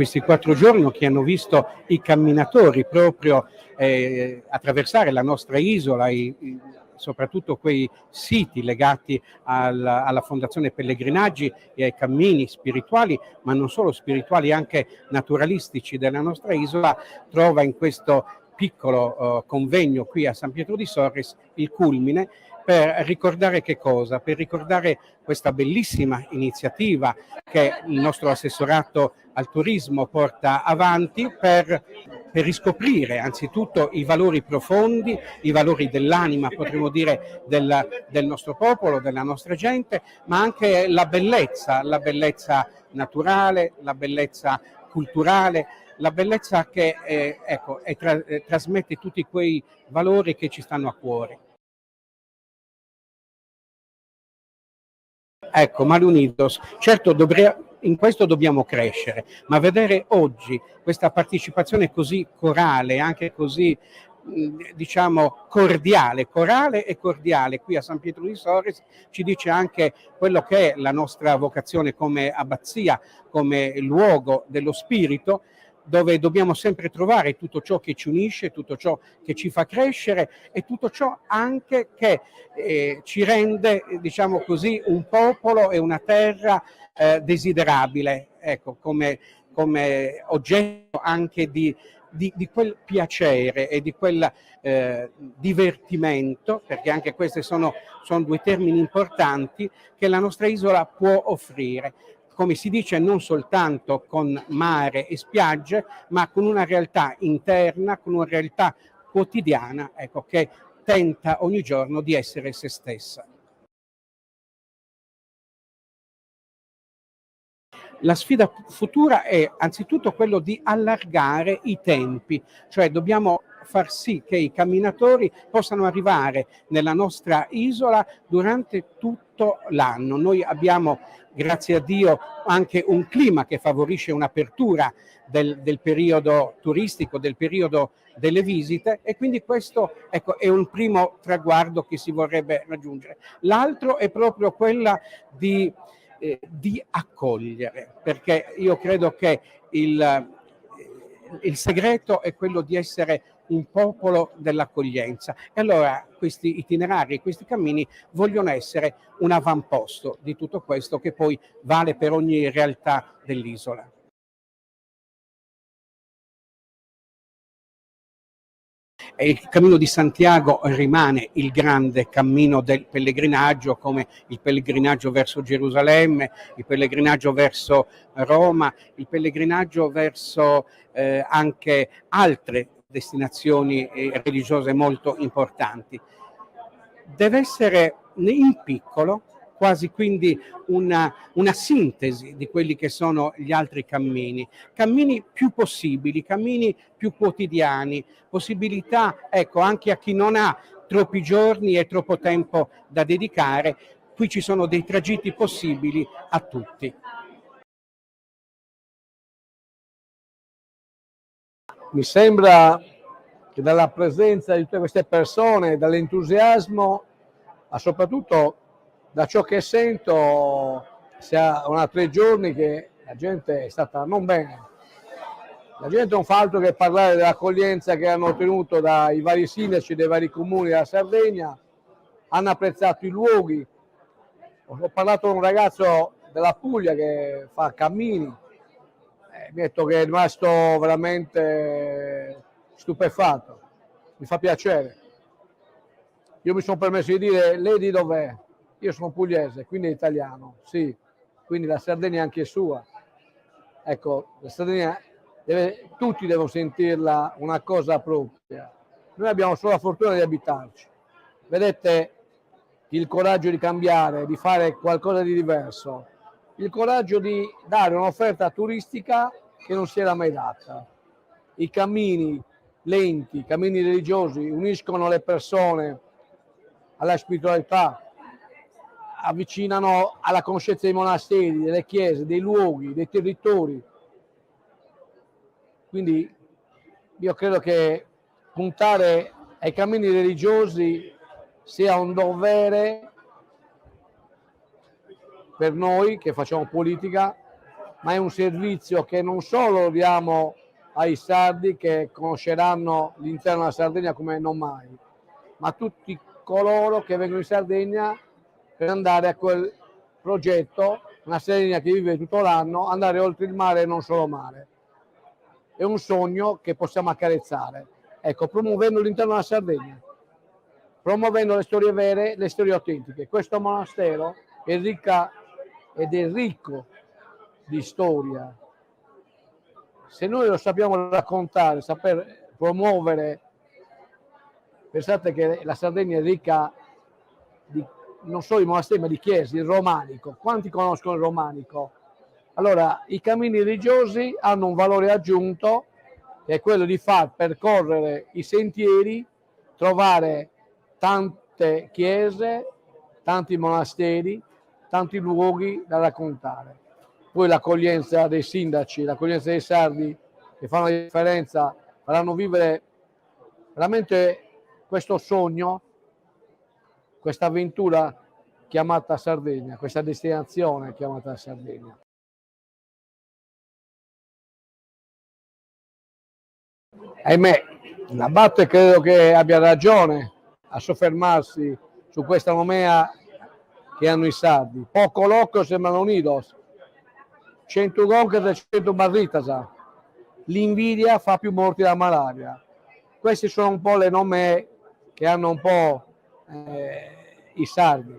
questi 4 giorni che hanno visto i camminatori proprio attraversare la nostra isola, soprattutto quei siti legati alla Fondazione Pellegrinaggi e ai cammini spirituali, ma non solo spirituali, anche naturalistici della nostra isola, trova in questo piccolo convegno qui a San Pietro di Sorris il culmine per ricordare che cosa? Per ricordare questa bellissima iniziativa che il nostro assessorato al turismo porta avanti per riscoprire anzitutto i valori profondi, i valori dell'anima, potremmo dire, del nostro popolo, della nostra gente, ma anche la bellezza naturale, la bellezza culturale, la bellezza che trasmette tutti quei valori che ci stanno a cuore. Ecco, Malunidos, certo in questo dobbiamo crescere, ma vedere oggi questa partecipazione così corale, anche così diciamo corale e cordiale qui a San Pietro di Sorris, ci dice anche quello che è la nostra vocazione come abbazia, come luogo dello spirito, dove dobbiamo sempre trovare tutto ciò che ci unisce, tutto ciò che ci fa crescere e tutto ciò anche che ci rende, diciamo così, un popolo e una terra desiderabile, ecco, come oggetto anche di quel piacere e di quel divertimento, perché anche questi sono 2 termini importanti che la nostra isola può offrire. Come si dice, non soltanto con mare e spiagge, ma con una realtà interna, con una realtà quotidiana, ecco, che tenta ogni giorno di essere se stessa. La sfida futura è anzitutto quello di allargare i tempi, cioè dobbiamo far sì che i camminatori possano arrivare nella nostra isola durante tutto l'anno. Noi abbiamo, grazie a Dio, anche un clima che favorisce un'apertura del periodo turistico, del periodo delle visite, e quindi questo, ecco, è un primo traguardo che si vorrebbe raggiungere. L'altro è proprio quella di accogliere, perché io credo che il segreto è quello di essere un popolo dell'accoglienza, e allora questi itinerari, questi cammini vogliono essere un avamposto di tutto questo, che poi vale per ogni realtà dell'isola. E il cammino di Santiago rimane il grande cammino del pellegrinaggio, come il pellegrinaggio verso Gerusalemme, il pellegrinaggio verso Roma, il pellegrinaggio verso anche altre destinazioni religiose molto importanti. Deve essere in piccolo, quasi quindi una sintesi di quelli che sono gli altri cammini più possibili, cammini più quotidiani, possibilità, ecco, anche a chi non ha troppi giorni e troppo tempo da dedicare, qui ci sono dei tragitti possibili a tutti. Mi sembra che dalla presenza di tutte queste persone, dall'entusiasmo, ma soprattutto da ciò che sento, sia 1 o 3 giorni che la gente è stata non bene. La gente non fa altro che parlare dell'accoglienza che hanno ottenuto dai vari sindaci dei vari comuni della Sardegna, hanno apprezzato i luoghi. Ho parlato con un ragazzo della Puglia che fa cammini, mi ha detto che è rimasto veramente stupefatto. Mi fa piacere. Io mi sono permesso di dire: lei di dov'è? Io sono pugliese, quindi è italiano, sì, quindi la Sardegna è anche sua. Ecco, la Sardegna tutti devono sentirla una cosa propria. Noi abbiamo solo la fortuna di abitarci. Vedete il coraggio di cambiare, di fare qualcosa di diverso, il coraggio di dare un'offerta turistica che non si era mai data. I cammini lenti, i cammini religiosi uniscono le persone alla spiritualità, avvicinano alla conoscenza dei monasteri, delle chiese, dei luoghi, dei territori. Quindi io credo che puntare ai cammini religiosi sia un dovere per noi che facciamo politica, ma è un servizio che non solo diamo ai sardi che conosceranno l'interno della Sardegna come non mai, ma tutti coloro che vengono in Sardegna per andare a quel progetto, una Sardegna che vive tutto l'anno, andare oltre il mare e non solo mare. È un sogno che possiamo accarezzare, ecco, promuovendo l'interno della Sardegna, promuovendo le storie vere, le storie autentiche. Questo monastero è ricca ed è ricco di storia. Se noi lo sappiamo raccontare, saper promuovere, pensate che la Sardegna è ricca di non solo di monasteri ma di chiese, il romanico. Quanti conoscono il romanico? Allora, i cammini religiosi hanno un valore aggiunto, che è quello di far percorrere i sentieri, trovare tante chiese, tanti monasteri, tanti luoghi da raccontare. Poi l'accoglienza dei sindaci, l'accoglienza dei sardi che fanno la differenza, faranno vivere veramente questo sogno, questa avventura chiamata Sardegna, questa destinazione chiamata Sardegna. Ahimè, l'Abate credo che abbia ragione a soffermarsi su questa nomea che hanno i sardi. Poco loco sembrano unidos, 100 gonche e 100 barritasa. L'invidia fa più morti della malaria. Queste sono un po' le nomee che hanno un po' i sardi.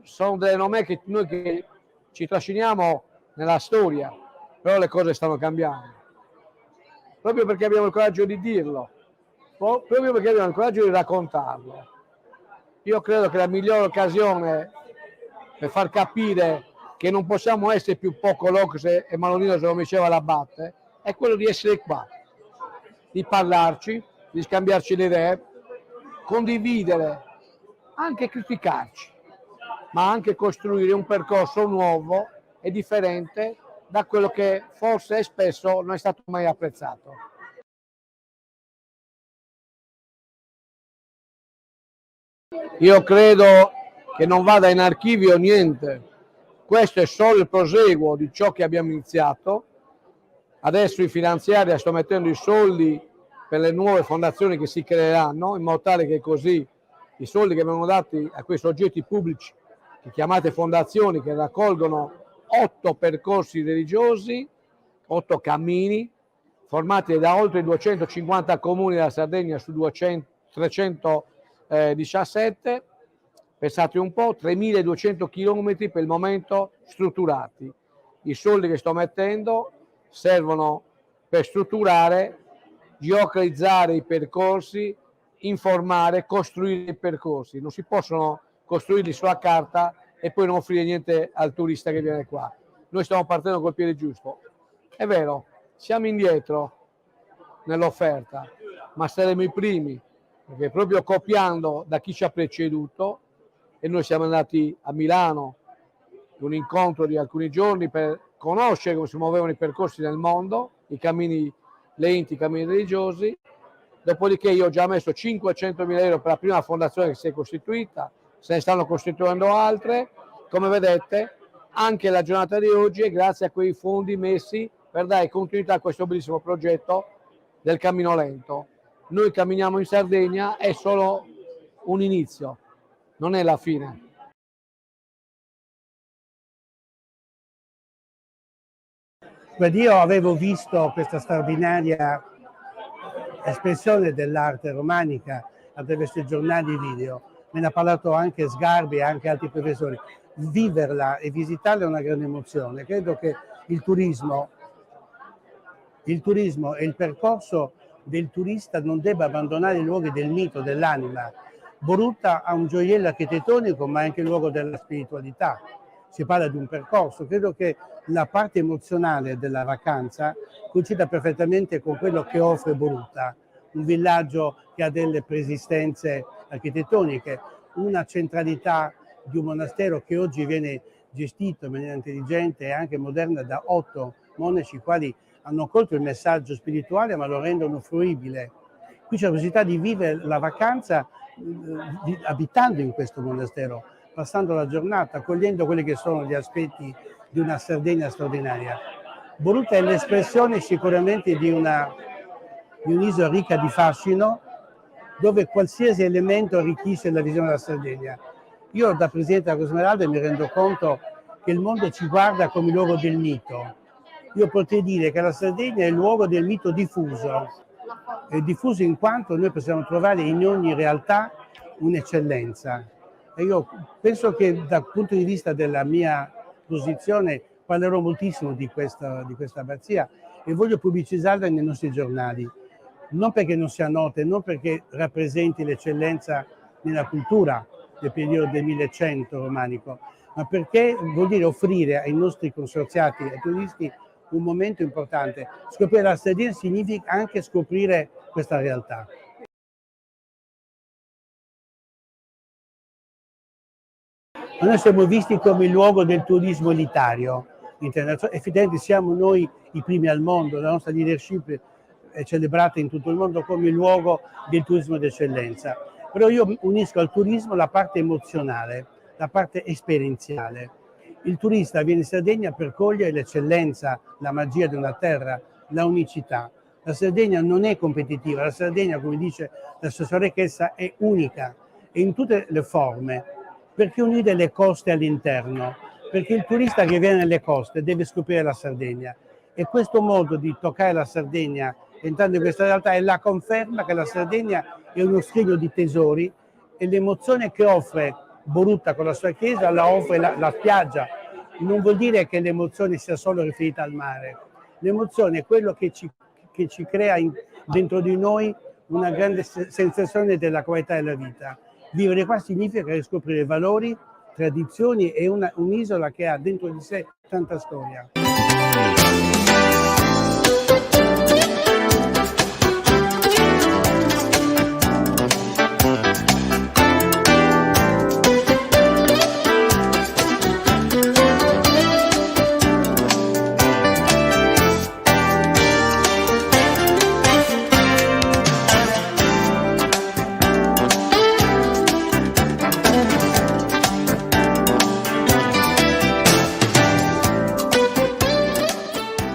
Sono delle nomee che noi che ci trasciniamo nella storia, però le cose stanno cambiando. Proprio perché abbiamo il coraggio di dirlo, proprio perché abbiamo il coraggio di raccontarlo. Io credo che la migliore occasione per far capire che non possiamo essere più poco locos e maloninos, come diceva l'Abate, è quello di essere qua, di parlarci, di scambiarci le idee, condividere, anche criticarci, ma anche costruire un percorso nuovo e differente da quello che forse spesso non è stato mai apprezzato. Io credo che non vada in archivio niente, questo è solo il proseguo di ciò che abbiamo iniziato. Adesso in finanziaria sto mettendo i soldi per le nuove fondazioni che si creeranno, in modo tale che così i soldi che vengono dati a quei soggetti pubblici, che chiamate fondazioni, che raccolgono 8 percorsi religiosi, 8 cammini, formati da oltre 250 comuni della Sardegna su 317, pensate un po', 3.200 chilometri per il momento strutturati. I soldi che sto mettendo servono per strutturare, geocalizzare i percorsi, informare, costruire i percorsi. Non si possono costruirli sulla carta e poi non offrire niente al turista che viene qua. Noi stiamo partendo col piede giusto. È vero, siamo indietro nell'offerta, ma saremo i primi, perché proprio copiando da chi ci ha preceduto, e noi siamo andati a Milano, un incontro di alcuni giorni per conoscere come si muovevano i percorsi nel mondo, i cammini lenti, i cammini religiosi. Dopodiché io ho già messo 500.000 euro per la prima fondazione che si è costituita, se ne stanno costituendo altre. Come vedete, anche la giornata di oggi è grazie a quei fondi messi per dare continuità a questo bellissimo progetto del cammino lento. Noi camminiamo in Sardegna, è solo un inizio, non è la fine. Guardi, io avevo visto questa straordinaria espressione dell'arte romanica attraverso i giornali video, me ne ha parlato anche Sgarbi e anche altri professori. Viverla e visitarla è una grande emozione. Credo che il turismo e il percorso del turista non debba abbandonare i luoghi del mito, dell'anima. Borutta ha un gioiello architettonico, ma è anche il luogo della spiritualità. Si parla di un percorso. Credo che la parte emozionale della vacanza coincida perfettamente con quello che offre Borutta, un villaggio che ha delle preesistenze architettoniche, una centralità di un monastero che oggi viene gestito in maniera intelligente e anche moderna da 8 monaci, quali hanno colto il messaggio spirituale ma lo rendono fruibile. Qui c'è la possibilità di vivere la vacanza abitando in questo monastero, passando la giornata, cogliendo quelli che sono gli aspetti di una Sardegna straordinaria. Boruta è l'espressione sicuramente di un'isola ricca di fascino, dove qualsiasi elemento arricchisce la visione della Sardegna. Io da Presidente della Cosmeralda mi rendo conto che il mondo ci guarda come luogo del mito. Io potrei dire che la Sardegna è il luogo del mito diffuso, è diffuso in quanto noi possiamo trovare in ogni realtà un'eccellenza. E io penso che dal punto di vista della mia posizione parlerò moltissimo di questa abbazia e voglio pubblicizzarla nei nostri giornali, non perché non sia nota, non perché rappresenti l'eccellenza nella cultura del periodo del 1100 romanico, ma perché vuol dire offrire ai nostri consorziati, ai turisti, un momento importante. Scoprire la Sardegna significa anche scoprire questa realtà. Noi siamo visti come il luogo del turismo elitario internazionale, effettivamente siamo noi i primi al mondo, la nostra leadership è celebrata in tutto il mondo come il luogo del turismo d'eccellenza. Però io unisco al turismo la parte emozionale, la parte esperienziale. Il turista viene in Sardegna per cogliere l'eccellenza, la magia di una terra, la unicità. La Sardegna non è competitiva, la Sardegna, come dice l'assessore Rechessa, è unica e in tutte le forme, perché unire le coste all'interno, perché il turista che viene nelle coste deve scoprire la Sardegna e questo modo di toccare la Sardegna entrando in questa realtà è la conferma che la Sardegna è uno scrigno di tesori e l'emozione che offre Boruta con la sua chiesa la offre la spiaggia. Non vuol dire che l'emozione sia solo riferita al mare, l'emozione è quello che ci crea dentro di noi una grande sensazione della qualità della vita. Vivere qua significa riscoprire valori, tradizioni e un'isola che ha dentro di sé tanta storia.